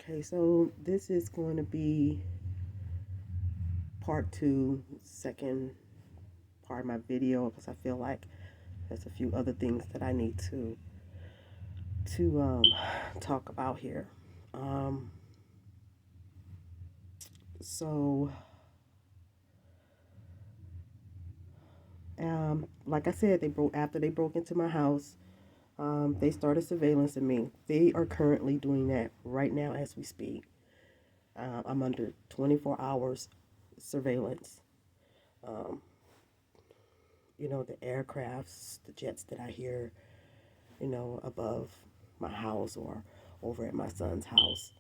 Okay, so this is going to be part two, second part of my video because I feel like there's a few other things that I need to talk about here. Um, so, like I said, they broke after they broke into my house. They started surveillancing me. They are currently doing that right now as we speak. I'm under 24 hours surveillance. Um, the aircrafts, the jets that I hear, above my house or over at my son's house.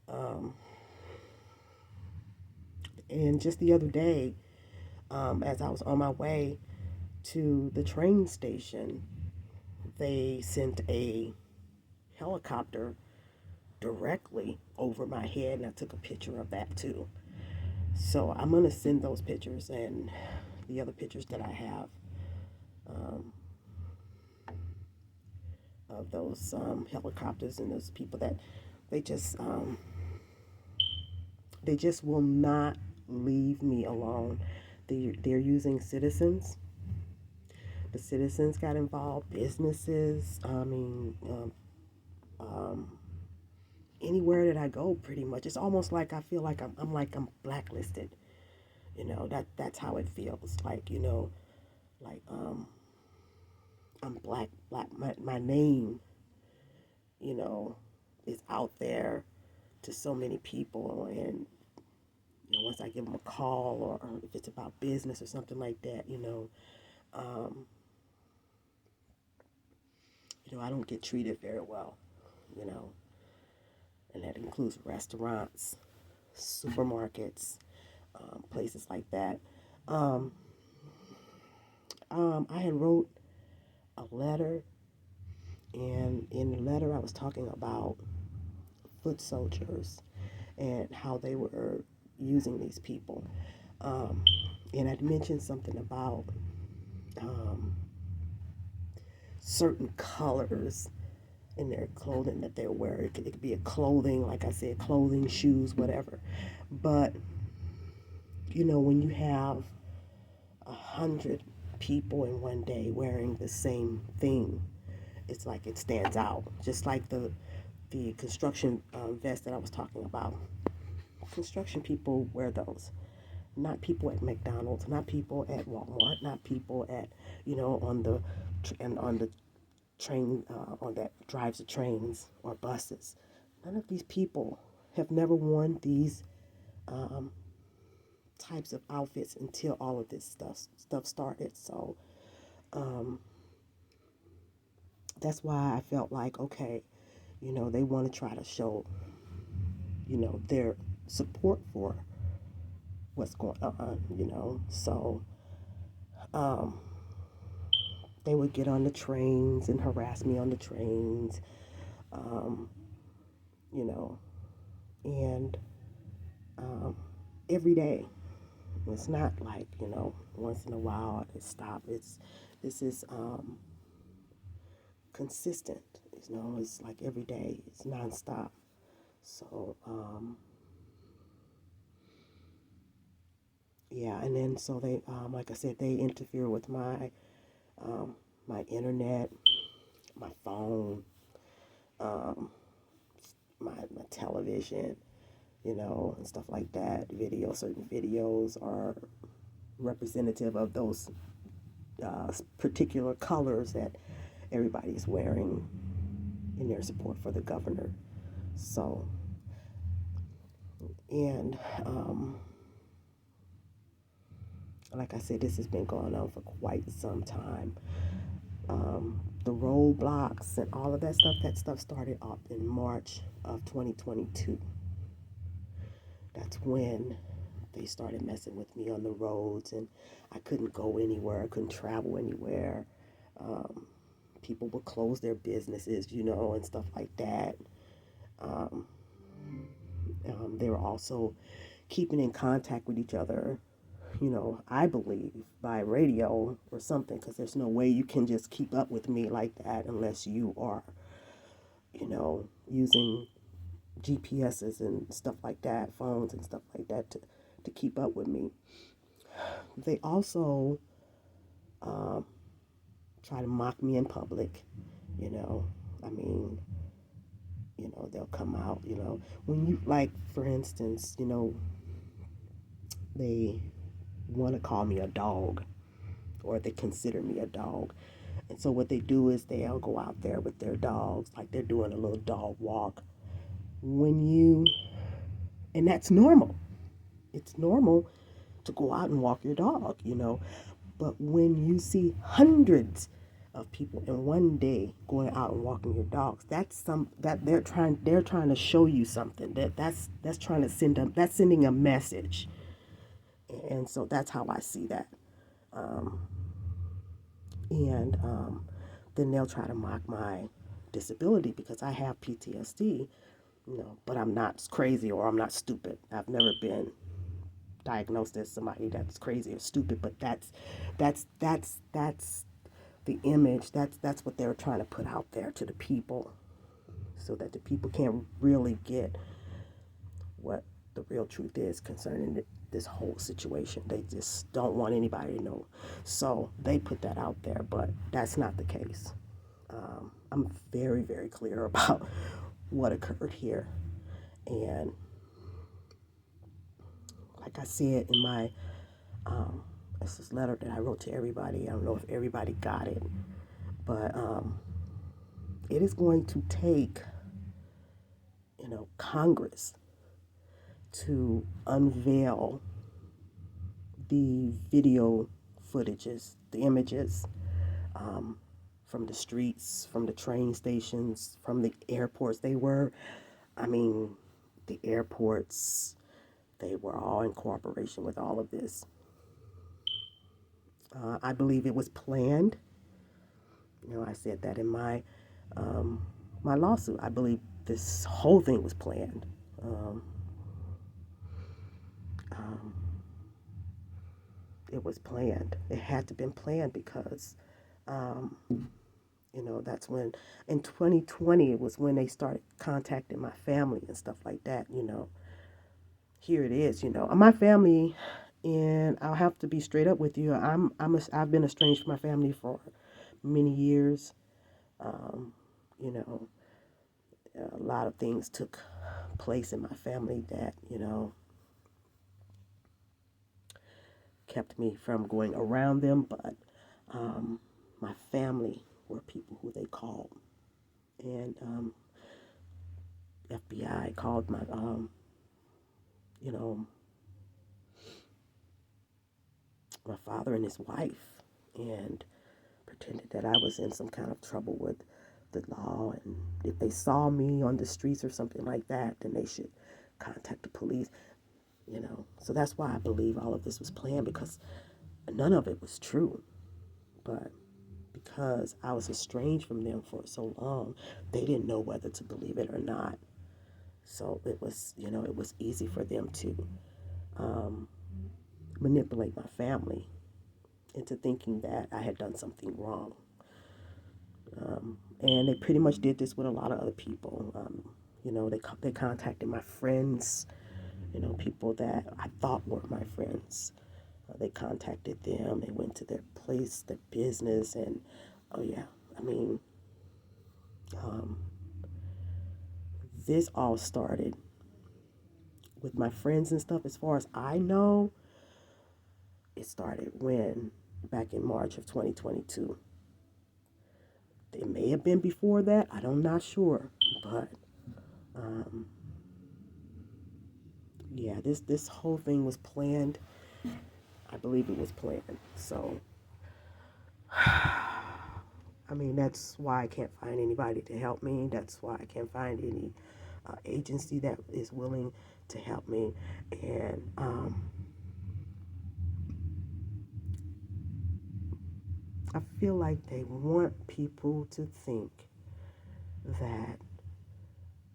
Um, and just the other day, as I was on my way to the train station, they sent a helicopter directly over my head, and I took a picture of that too. So I'm gonna send those pictures and the other pictures that I have um, of those helicopters and those people that they just um, they just will not leave me alone. They're using citizens. The citizens got involved, businesses. Um, anywhere that I go, pretty much, it's almost like I feel like I'm blacklisted. That's how it feels. I'm black. My name, you know, is out there to so many people, and once I give them a call or if it's about business or something like that, um, I don't get treated very well, you know, and that includes restaurants, supermarkets, places like that. Um, I had wrote a letter, and in the letter I was talking about foot soldiers and how they were using these people. Um, and I'd mentioned something about um, certain colors in their clothing that they wear. It could be a clothing, like I said, clothing, shoes, whatever. But when you have 100 people in one day wearing the same thing, it's like it stands out. Just like the construction vest that I was talking about. Construction people wear those. Not people at McDonald's, not people at Walmart, not people at on the and on the train on that drives the trains or buses. None of these people have never worn these um, types of outfits until all of this stuff started. So um, that's why I felt like, okay, they want to try to show their support for what's going on. So um, they would get on the trains and harass me on the trains. Um, you know, and um, every day. It's not like once in a while it stop. This is consistent. It's like every day. It's nonstop. So yeah, and then so they like I said, they interfere with um, my internet, my phone, um, my television, and stuff like that. Certain videos are representative of those particular colors that everybody's wearing in their support for the governor. So, and like I said, this has been going on for quite some time. The roadblocks and all of that stuff started up in March of 2022. That's when they started messing with me on the roads, and I couldn't go anywhere. I couldn't travel anywhere. Um, People would close their businesses, and stuff like that. Um, they were also keeping in contact with each other, I believe by radio or something, because there's no way you can just keep up with me like that unless you are, using GPSs and stuff like that, phones and stuff like that to keep up with me. They also try to mock me in public, you know. I mean, they'll come out, when you, like, for instance, they want to call me a dog, or they consider me a dog. And so what they do is they'll go out there with their dogs, like they're doing a little dog walk. And that's normal. It's normal to go out and walk your dog, But when you see hundreds of people in one day going out and walking your dogs, that they're trying to show you something. That's trying to that's sending a message. And so that's how I see that. And then they'll try to mock my disability because I have PTSD, but I'm not crazy or I'm not stupid. I've never been diagnosed as somebody that's crazy or stupid, but that's the image. That's what they're trying to put out there to the people, so that the people can't really get what the real truth is concerning this whole situation. They just don't want anybody to know. So they put that out there, but that's not the case. I'm very, very clear about what occurred here. And like I said in my, it's this letter that I wrote to everybody. I don't know if everybody got it, but it is going to take, Congress to unveil the video footages, the images from the streets, from the train stations, from the airports. The airports, they were all in cooperation with all of this. I believe it was planned. I said that in my lawsuit. I believe this whole thing was planned. It was planned. It had to been planned because, that's when, in 2020, it was when they started contacting my family and stuff like that. Here it is. My family, and I'll have to be straight up with you. I've been estranged from my family for many years. You know, a lot of things took place in my family that, kept me from going around them, but my family were people who they called. And FBI called my, you know, my father and his wife and pretended that I was in some kind of trouble with the law. And if they saw me on the streets or something like that, then they should contact the police. So that's why I believe all of this was planned, because none of it was true. But because I was estranged from them for so long, they didn't know whether to believe it or not. So it was, it was easy for them to manipulate my family into thinking that I had done something wrong. And they pretty much did this with a lot of other people. They contacted my friends, people that I thought were my friends. They contacted them. They went to their place, their business, and oh yeah, I mean, this all started with my friends and stuff. As far as I know, it started back in March of 2022. It may have been before that. I'm not sure, but yeah, this whole thing was planned. I believe it was planned. So, I mean, that's why I can't find anybody to help me. That's why I can't find any agency that is willing to help me. And I feel like they want people to think that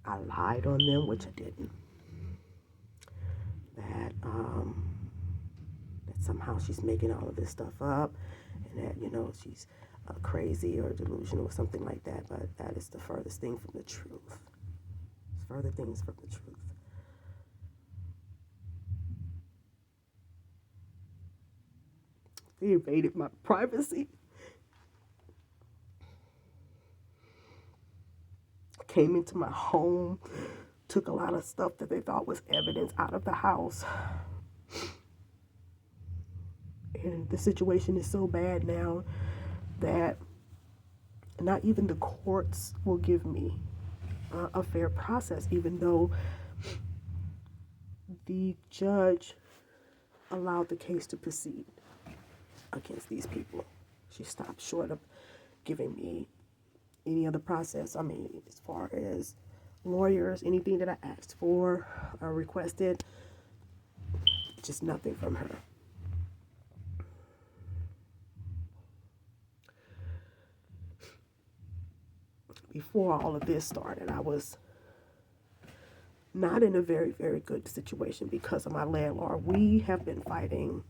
I lied on them, which I didn't. That somehow she's making all of this stuff up, and that she's crazy or delusional or something like that. But that is the furthest thing from the truth. It's further things from the truth. They invaded my privacy, came into my home, took a lot of stuff that they thought was evidence out of the house. And the situation is so bad now that not even the courts will give me a fair process, even though the judge allowed the case to proceed against these people. She stopped short of giving me any other process. I mean, as far as lawyers, anything that I asked for or requested, just nothing from her. Before all of this started, I was not in a very, very good situation because of my landlord. We have been fighting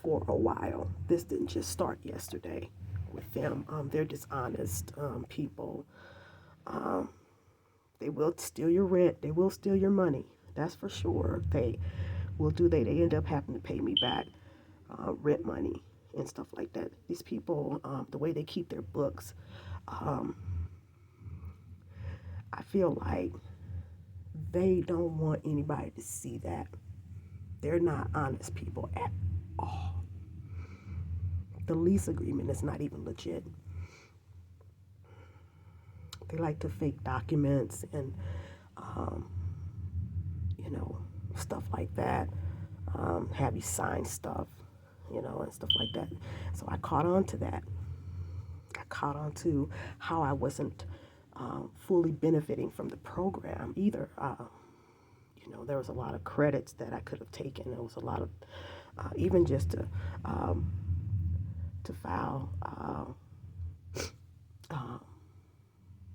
for a while. This didn't just start yesterday with them. They're dishonest people. They will steal your rent. They will steal your money. That's for sure. They will do. They end up having to pay me back rent money and stuff like that. These people, the way they keep their books, I feel like they don't want anybody to see that. They're not honest people at all. The lease agreement is not even legit. They like to fake documents and, stuff like that. Have you sign stuff, and stuff like that. So I caught on to that. I caught on to how I wasn't fully benefiting from the program either. There was a lot of credits that I could have taken. There was a lot of, even just to file,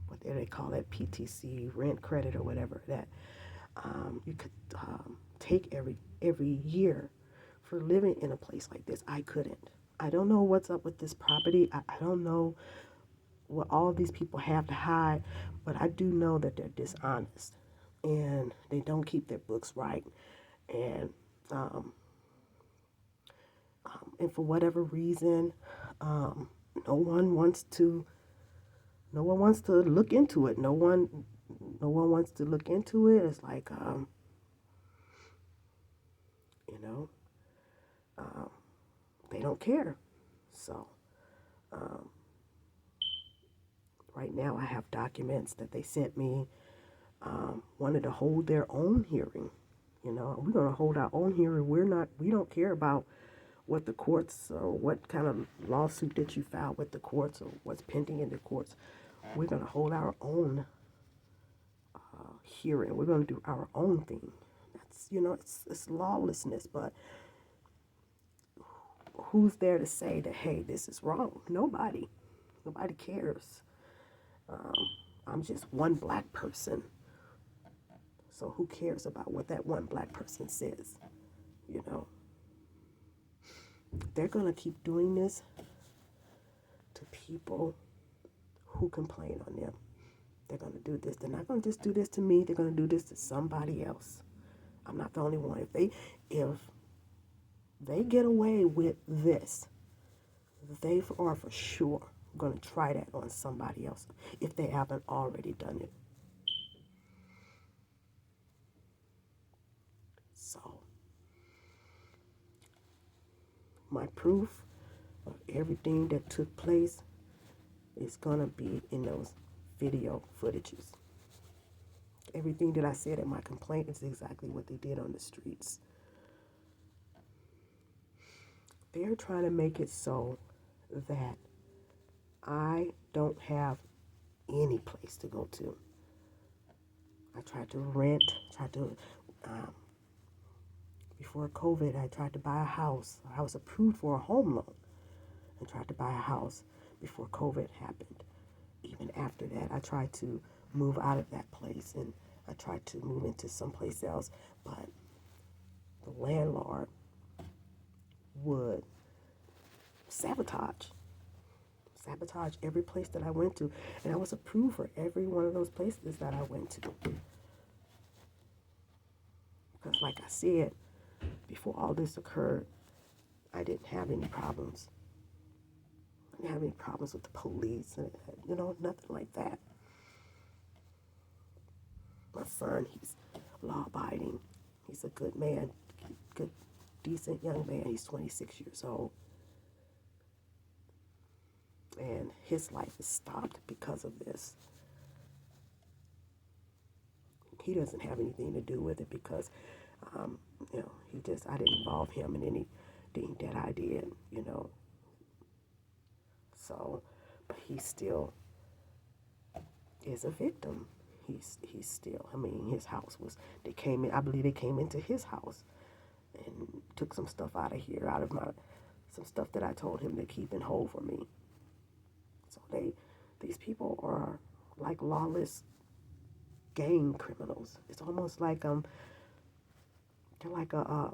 what do they call it, PTC, rent credit or whatever, that you could take every year for living in a place like this. I couldn't. I don't know what's up with this property. I don't know what all of these people have to hide, but I do know that they're dishonest and they don't keep their books right. And for whatever reason, no one wants to look into it. No one wants to look into it. It's like, they don't care. So, right now I have documents that they sent me, wanted to hold their own hearing. We're going to hold our own hearing. We don't care about what the courts or what kind of lawsuit that you filed with the courts or what's pending in the courts. We're going to hold our own hearing. We're going to do our own thing. That's, it's lawlessness, but who's there to say that, hey, this is wrong? Nobody cares. I'm just one black person. So who cares about what that one black person says? They're going to keep doing this to people who complain on them. They're going to do this. They're not going to just do this to me. They're going to do this to somebody else. I'm not the only one. If they get away with this, they are for sure going to try that on somebody else if they haven't already done it. So, my proof of everything that took place is going to be in those video footages. Everything that I said in my complaint is exactly what they did on the streets. They're trying to make it so that I don't have any place to go to. I tried to rent, before COVID, I tried to buy a house. I was approved for a home loan and tried to buy a house before COVID happened. Even after that, I tried to move out of that place and I tried to move into someplace else, but the landlord would sabotage sabotage every place that I went to. And I was approved for every one of those places that I went to. Because, like I said, before all this occurred, I didn't have any problems. I didn't have any problems with the police, and, nothing like that. My son, he's law-abiding. He's a good man, good, decent young man. He's 26 years old. And his life is stopped because of this. He doesn't have anything to do with it because, I didn't involve him in anything that I did, So, but he still is a victim. He's still, his house was, I believe they came into his house and took some stuff out of here, some stuff that I told him to keep and hold for me. So these people are like lawless gang criminals. It's almost like they're like a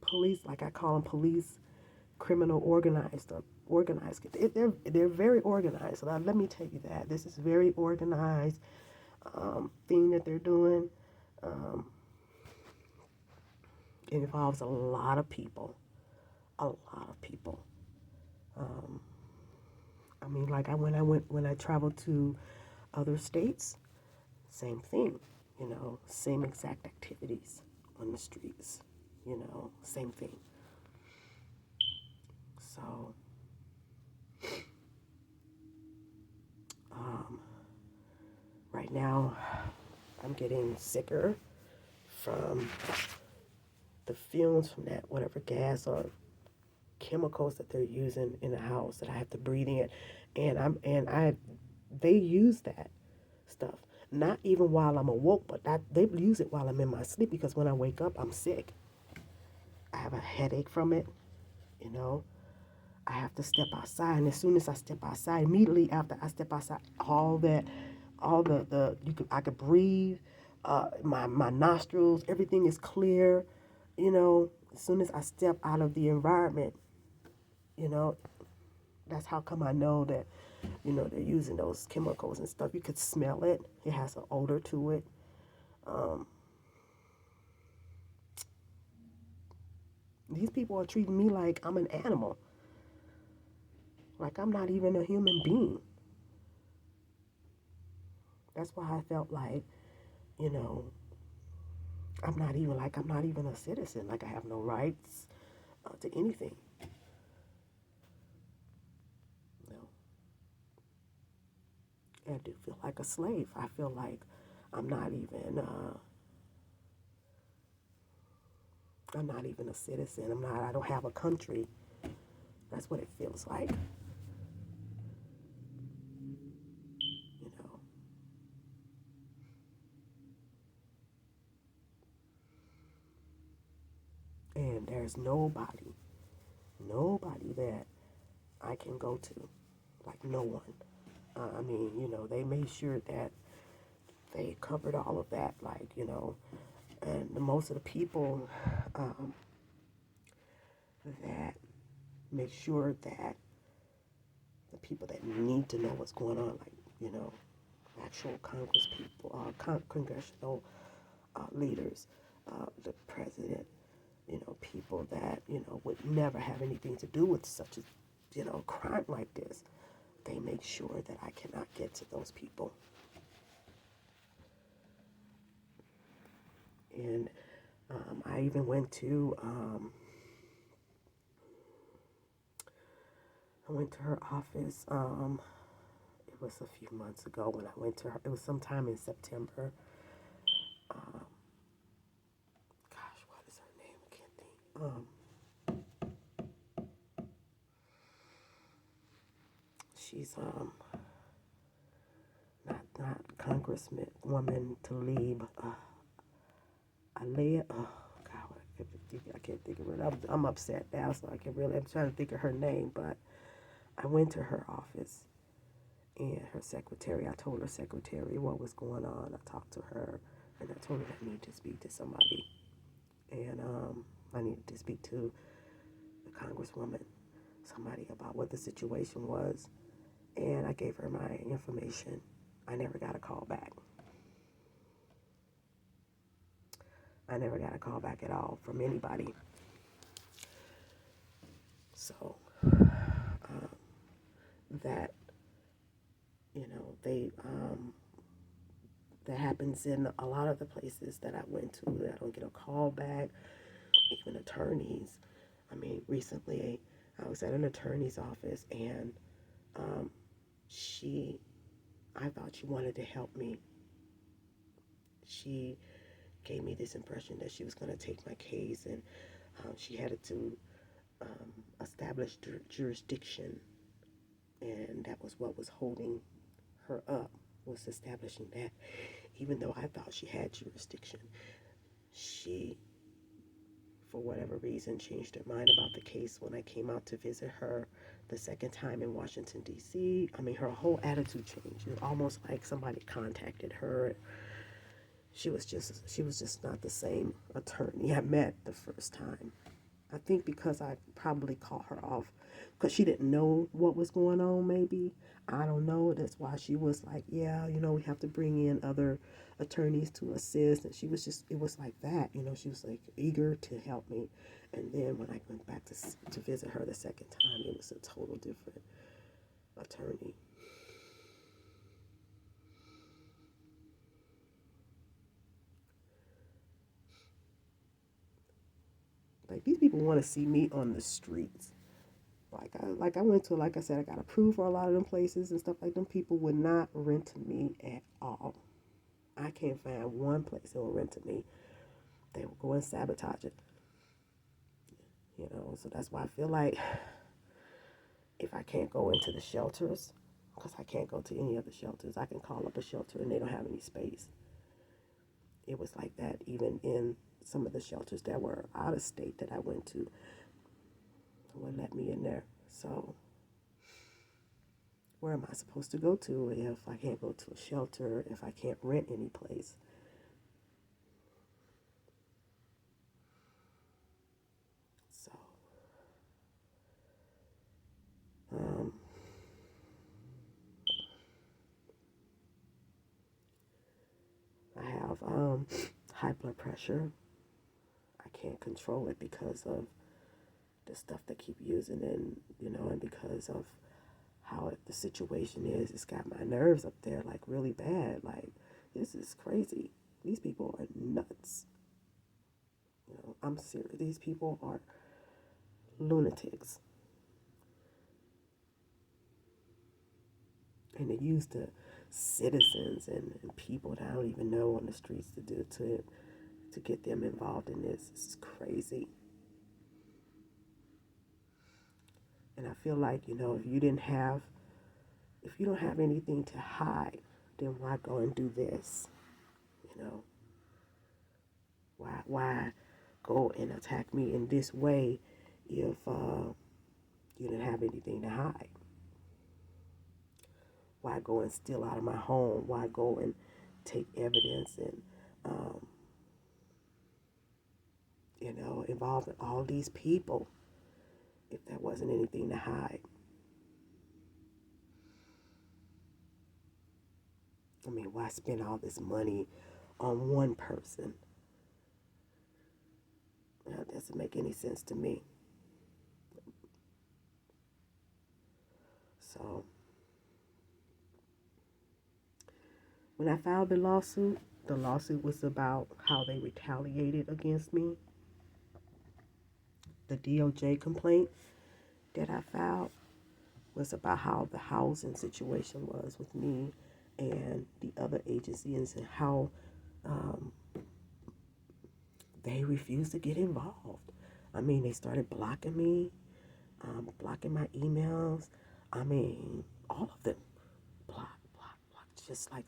police, like I call them police, criminal organized. They're very organized. So let me tell you that this is very organized thing that they're doing. It involves a lot of people, a lot of people. When I traveled to other states, same thing, same exact activities on the streets, same thing. So, right now, I'm getting sicker from the fumes from that whatever gas or chemicals that they're using in the house that I have to breathe in, and they use that stuff not even while I'm awoke, but they use it while I'm in my sleep because when I wake up, I'm sick. I have a headache from it, you know. I have to step outside, and as soon as I step outside, immediately after I step outside, I could breathe. My nostrils, everything is clear, As soon as I step out of the environment, you know, that's how come I know that, they're using those chemicals and stuff. You could smell it. It has an odor to it. These people are treating me like I'm an animal, like I'm not even a human being. That's why I felt like, you know, I'm not even a citizen. Like I have no rights to anything. You know, I do feel like a slave. I feel like I'm not even. I'm not even a citizen. I don't have a country. That's what it feels like. You know. And there's nobody that I can go to. Like no one. They made sure that they covered all of that, and most of the people that make sure that the people that need to know what's going on, actual Congress people, congressional leaders, the president, people that, would never have anything to do with such a, crime like this. They make sure that I cannot get to those people. And I even went to her office. It was a few months ago when I went to her. It was sometime in September. Gosh, what is her name? I can't think. She's not Congressman woman Tlaib. Aliyah. Oh God, I can't think of it. I'm upset now, so I'm trying to think of her name. But I went to her office, and her secretary. I told her secretary what was going on. I talked to her, and I told her I needed to speak to somebody, and I needed to speak to the congresswoman. somebody about what the situation was, and I gave her my information. I never got a call back. I never got a call back at all from anybody. So that, that happens in a lot of the places that I went to. I don't get a call back, even attorneys. I mean, recently I was at an attorney's office, and she, I thought she wanted to help me. She gave me this impression that she was going to take my case, and she had to establish jurisdiction, and that was what was holding her up, was establishing that. Even though I thought she had jurisdiction, she, for whatever reason, changed her mind about the case when I came out to visit her the second time in Washington, D.C. I mean, her whole attitude changed. It was almost like somebody contacted her. She was just not the same attorney I met the first time. I think because I probably caught her off because she didn't know what was going on, maybe. I don't know. That's why she was like, yeah, we have to bring in other attorneys to assist. And she was just, it was like that, she was like eager to help me. And then when I went back to visit her the second time, it was a total different attorney. Like, these people want to see me on the streets. Like I went to, like I said, I got approved for a lot of them places and stuff. Like, them people would not rent to me at all. I can't find one place that will rent to me. They will go and sabotage it. So that's why I feel like if I can't go into the shelters, because I can't go to any of the shelters, I can call up a shelter and they don't have any space. It was like that even in some of the shelters that were out of state that I went to. They wouldn't let me in there. So where am I supposed to go to if I can't go to a shelter, if I can't rent any place? So, um, I have high blood pressure. I can't control it because of the stuff they keep using, and because of how the situation is. It's got my nerves up there like really bad. Like, this is crazy. These people are nuts. I'm serious. These people are lunatics. And they use the citizens and people that I don't even know on the streets to get them involved in this. This is crazy. And I feel like, if you don't have anything to hide, then why go and do this? Why go and attack me in this way if you didn't have anything to hide? Why go and steal out of my home? Why go and take evidence and, involve all these people if there wasn't anything to hide? I mean, why spend all this money on one person? That doesn't make any sense to me. So, when I filed the lawsuit was about how they retaliated against me. The DOJ complaint that I filed was about how the housing situation was with me and the other agencies, and how they refused to get involved. I mean, they started blocking me, blocking my emails. I mean, all of them. Block, block, block. Just like,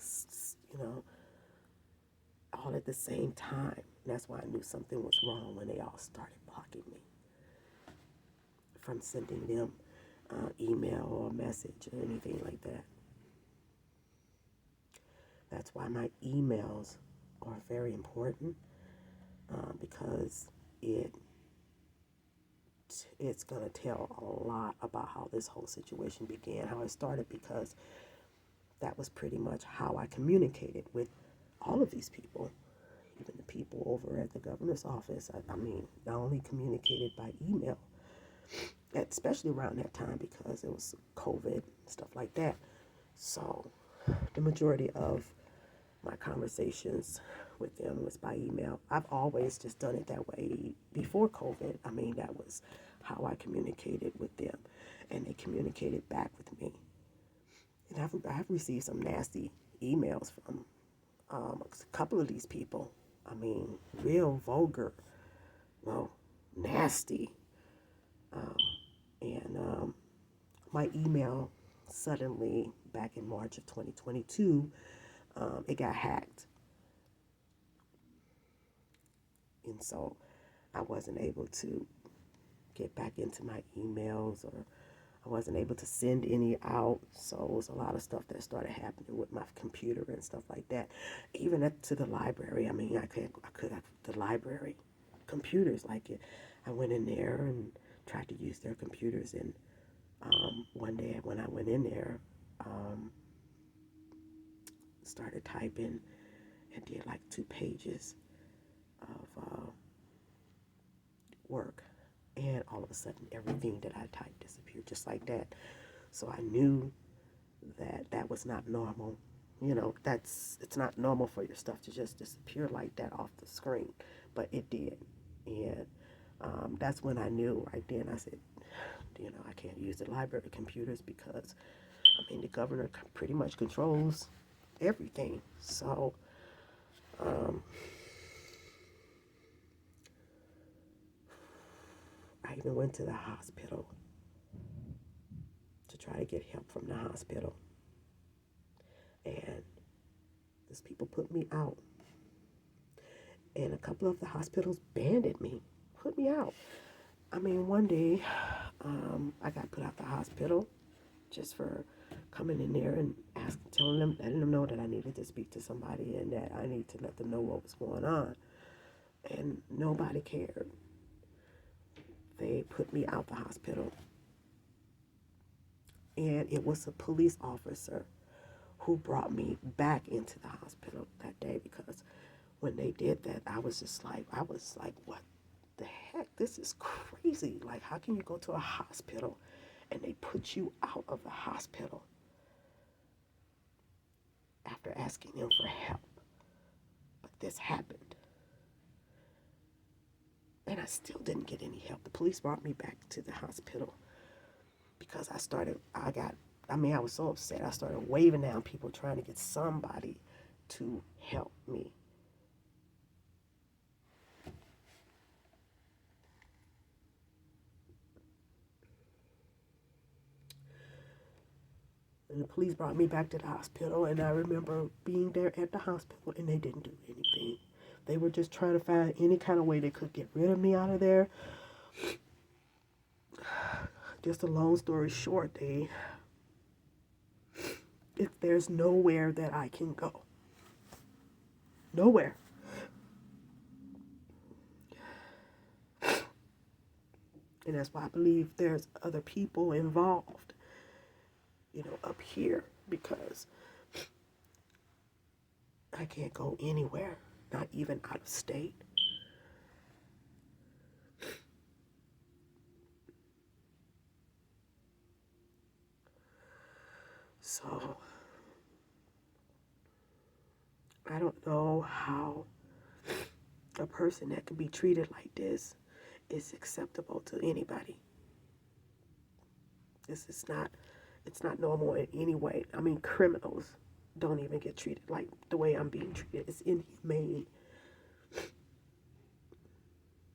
all at the same time. And that's why I knew something was wrong when they all started blocking me from sending them email or a message or anything like that. That's why my emails are very important, because it it's going to tell a lot about how this whole situation began, how it started, because that was pretty much how I communicated with all of these people, even the people over at the governor's office. I mean, not only communicated by email, especially around that time because it was COVID and stuff like that. So the majority of my conversations with them was by email. I've always just done it that way before COVID. I mean, that was how I communicated with them, and they communicated back with me. And I've received some nasty emails from a couple of these people. I mean, real vulgar, well, nasty. And my email suddenly, back in March of 2022, it got hacked. And so I wasn't able to get back into my emails, or I wasn't able to send any out. So it was a lot of stuff that started happening with my computer and stuff like that. Even to the library. I mean, I could the library computers like it. I went in there and tried to use their computers, and one day when I went in there, started typing and did like 2 pages of work, and all of a sudden everything that I typed disappeared just like that. So I knew that that was not normal. You know, it's not normal for your stuff to just disappear like that off the screen, but it did. And that's when I knew right then. I said, you know, I can't use the library computers because, I mean, the governor pretty much controls everything. So I even went to the hospital to try to get help from the hospital. And these people put me out. And a couple of the hospitals banded me, put me out. I mean, one day I got put out the hospital just for coming in there and letting them know that I needed to speak to somebody and that I need to let them know what was going on. And nobody cared. They put me out the hospital. And it was a police officer who brought me back into the hospital that day, because when they did that, I was like, what the heck? This is crazy. Like, how can you go to a hospital and they put you out of the hospital after asking them for help? But this happened. And I still didn't get any help. The police brought me back to the hospital because I was so upset. I started waving down people trying to get somebody to help me. And the police brought me back to the hospital, and I remember being there at the hospital, and they didn't do anything. They were just trying to find any kind of way they could get rid of me out of there. Just a long story short, if there's nowhere that I can go, nowhere. And that's why I believe there's other people involved, you know, up here, because I can't go anywhere, not even out of state. So I don't know how a person that can be treated like this is acceptable to anybody. It's not normal in any way. I mean, criminals don't even get treated like the way I'm being treated. It's inhumane.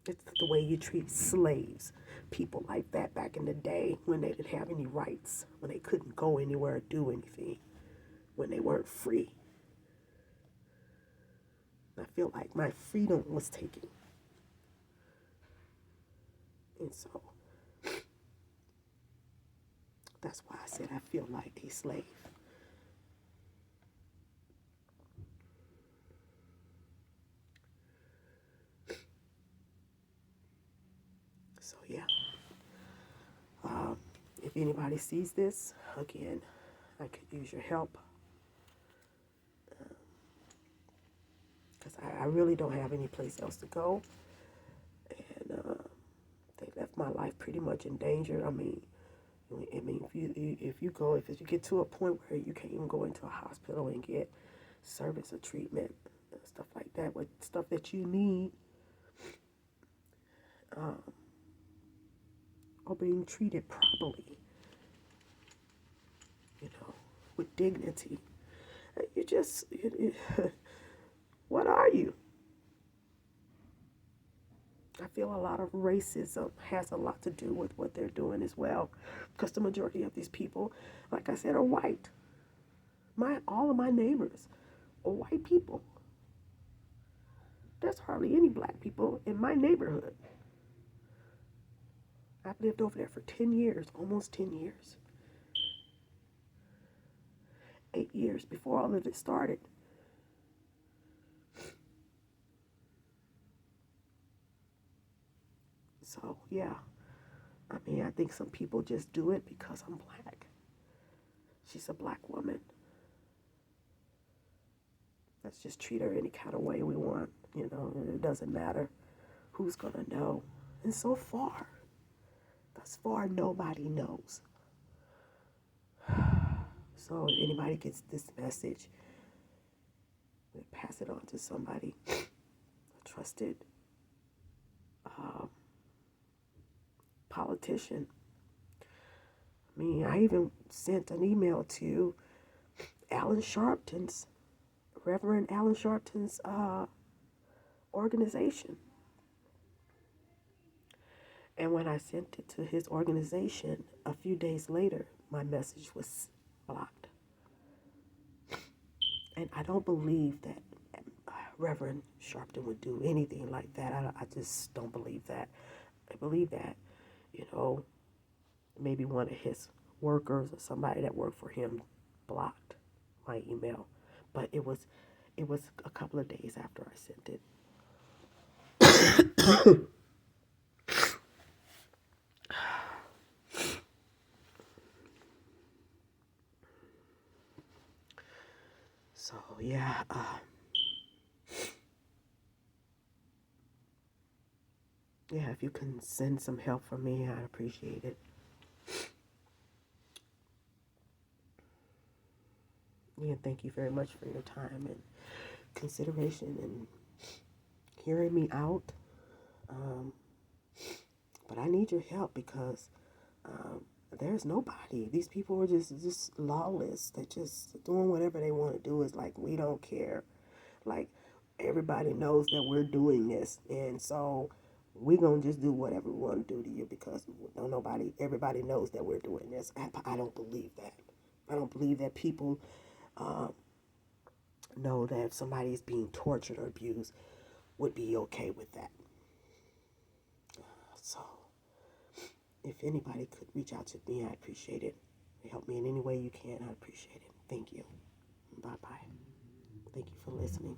It's the way you treat slaves, people like that back in the day when they didn't have any rights, when they couldn't go anywhere or do anything, when they weren't free. I feel like my freedom was taken. And so that's why I said I feel like a slave. So yeah. anybody sees this, again, I could use your help. Because I really don't have any place else to go. And they left my life pretty much in danger. I mean, if you get to a point where you can't even go into a hospital and get service or treatment and stuff like that, with stuff that you need, or being treated properly, with dignity, you just, what are you? I feel a lot of racism has a lot to do with what they're doing as well, because the majority of these people, like I said, are white. All of my neighbors are white people. There's hardly any black people in my neighborhood. I've lived over there for 10 years, almost 10 years. 8 years before all of it started. So, yeah. I mean, I think some people just do it because I'm black. She's a black woman. Let's just treat her any kind of way we want. It doesn't matter who's going to know. And so far, thus far, nobody knows. So if anybody gets this message, pass it on to somebody, a trusted politician. I mean, I even sent an email to Reverend Alan Sharpton's organization. And when I sent it to his organization, a few days later, my message was blocked. And I don't believe that Reverend Sharpton would do anything like that. I just don't believe that. I believe that, maybe one of his workers or somebody that worked for him blocked my email. But it was a couple of days after I sent it. So, yeah. Yeah, if you can send some help for me, I'd appreciate it. Yeah, thank you very much for your time and consideration and hearing me out. But I need your help because there's nobody. These people are just lawless. They're just doing whatever they want to do. It's like, we don't care. Like, everybody knows that we're doing this. And so we're going to just do whatever we want to do to you because everybody knows that we're doing this. I don't believe that. I don't believe that people know that if somebody is being tortured or abused would be okay with that. So if anybody could reach out to me, I appreciate it. Help me in any way you can, I appreciate it. Thank you. Bye-bye. Thank you for listening.